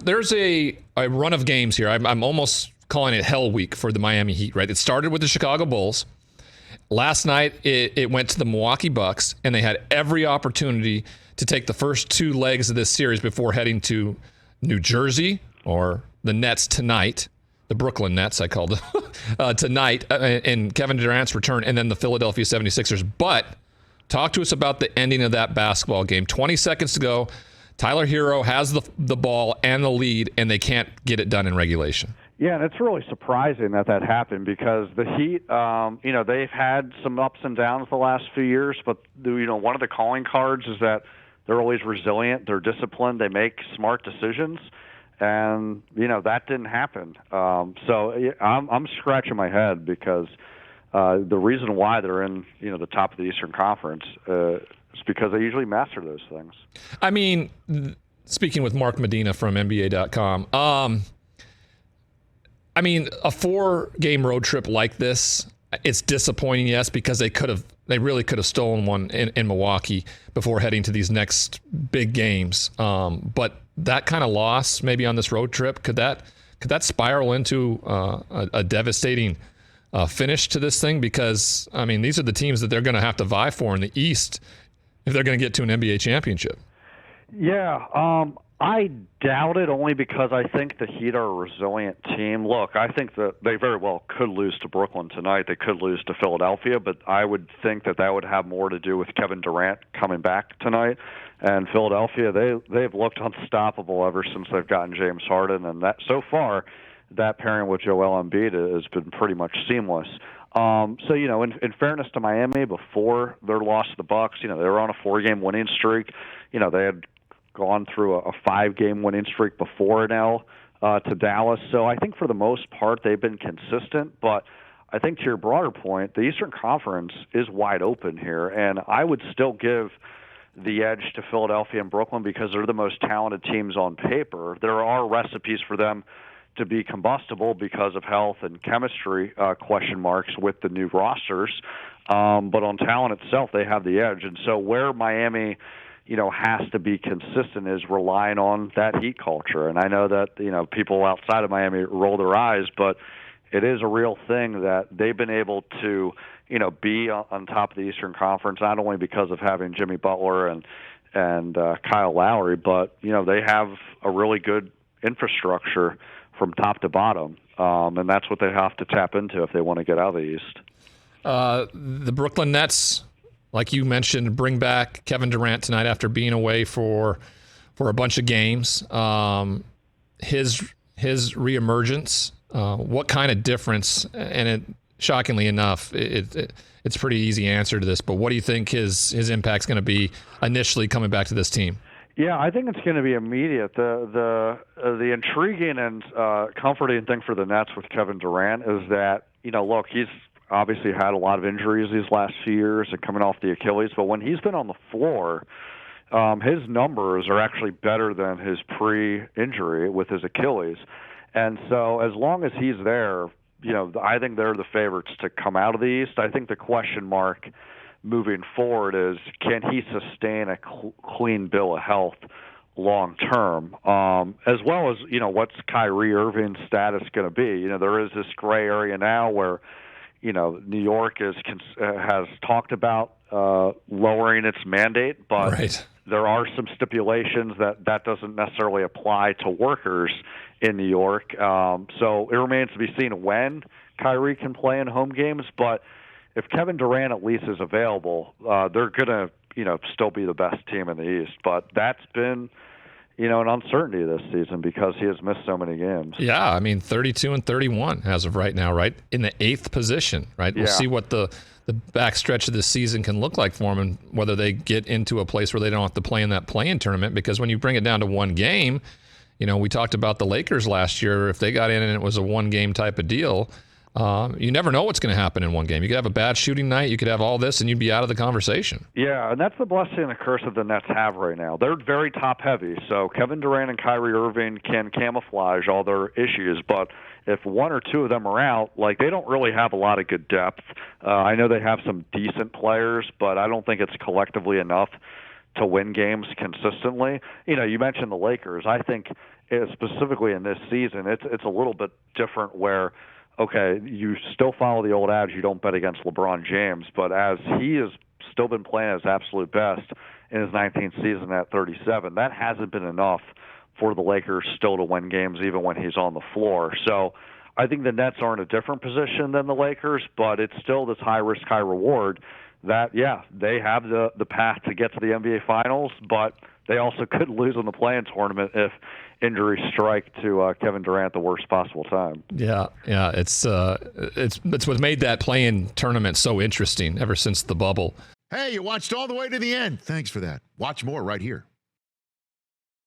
there's a run of games here. I'm almost calling it Hell Week for the Miami Heat, right? It started with the Chicago Bulls. Last night, it went to the Milwaukee Bucks, and they had every opportunity to take the first two legs of this series before heading to New Jersey, or the Nets tonight, the Brooklyn Nets, I called them, tonight, and Kevin Durant's return, and then the Philadelphia 76ers. But talk to us about the ending of that basketball game. 20 seconds to go. Tyler Hero has the ball and the lead, and they can't get it done in regulation. Yeah, and it's really surprising that happened because the Heat, they've had some ups and downs the last few years, but, one of the calling cards is that they're always resilient, they're disciplined, they make smart decisions, and, that didn't happen. So I'm scratching my head because the reason why they're in, the top of the Eastern Conference is because they usually master those things. I mean, speaking with Mark Medina from NBA.com, a 4-game road trip like this, it's disappointing, yes, because they really could have stolen one in Milwaukee before heading to these next big games. But that kind of loss, maybe on this road trip, could that spiral into a devastating finish to this thing? Because these are the teams that they're going to have to vie for in the East if they're going to get to an NBA championship. Yeah, I doubt it, only because I think the Heat are a resilient team. Look, I think that they very well could lose to Brooklyn tonight. They could lose to Philadelphia, but I would think that would have more to do with Kevin Durant coming back tonight. And Philadelphia, they've looked unstoppable ever since they've gotten James Harden, and that so far that pairing with Joel Embiid has been pretty much seamless. So, in fairness to Miami, before their loss to the Bucks, they were on a 4-game winning streak. They had gone through a 5-game winning streak before now to Dallas. So I think for the most part they've been consistent. But I think to your broader point, the Eastern Conference is wide open here, and I would still give the edge to Philadelphia and Brooklyn because they're the most talented teams on paper. There are recipes for them to be combustible because of health and chemistry question marks with the new rosters. But on talent itself, they have the edge. And so where Miami has to be consistent is relying on that Heat culture. And I know that, people outside of Miami roll their eyes, but it is a real thing that they've been able to, be on top of the Eastern Conference, not only because of having Jimmy Butler and Kyle Lowry, but, they have a really good infrastructure from top to bottom. And that's what they have to tap into if they want to get out of the East. The Brooklyn Nets, like you mentioned, bring back Kevin Durant tonight after being away for a bunch of games. His reemergence, what kind of difference? And shockingly enough, it's a pretty easy answer to this. But what do you think his impact's going to be initially coming back to this team? Yeah, I think it's going to be immediate. The intriguing and comforting thing for the Nets with Kevin Durant is that look, he's obviously had a lot of injuries these last few years and coming off the Achilles, but when he's been on the floor, his numbers are actually better than his pre-injury with his Achilles. And so as long as he's there, I think they're the favorites to come out of the East. I think the question mark moving forward is, can he sustain a clean bill of health long term, as well as, what's Kyrie Irving's status going to be? There is this gray area now where New York has talked about lowering its mandate, but right. There are some stipulations that doesn't necessarily apply to workers in New York. So it remains to be seen when Kyrie can play in home games. But if Kevin Durant at least is available, they're going to still be the best team in the East. But that's been an uncertainty this season because he has missed so many games. Yeah, 32-31 as of right now, right? In the 8th position, right? We'll see what the backstretch of the season can look like for them and whether they get into a place where they don't have to play in that play-in tournament, because when you bring it down to one game, we talked about the Lakers last year. If they got in and it was a one-game type of deal, you never know what's going to happen in one game. You could have a bad shooting night, you could have all this, and you'd be out of the conversation. Yeah, and that's the blessing and the curse that the Nets have right now. They're very top-heavy, so Kevin Durant and Kyrie Irving can camouflage all their issues, but if one or two of them are out, they don't really have a lot of good depth. I know they have some decent players, but I don't think it's collectively enough to win games consistently. You mentioned the Lakers. I think specifically in this season, it's a little bit different where, okay, you still follow the old adage, you don't bet against LeBron James, but as he has still been playing at his absolute best in his 19th season at 37, that hasn't been enough for the Lakers still to win games even when he's on the floor. So I think the Nets are in a different position than the Lakers, but it's still this high risk, high reward that, yeah, they have the path to get to the NBA Finals, but they also could lose in the play-in tournament if injuries strike to Kevin Durant the worst possible time. Yeah, it's what made that play-in tournament so interesting ever since the bubble. Hey, you watched all the way to the end. Thanks for that. Watch more right here.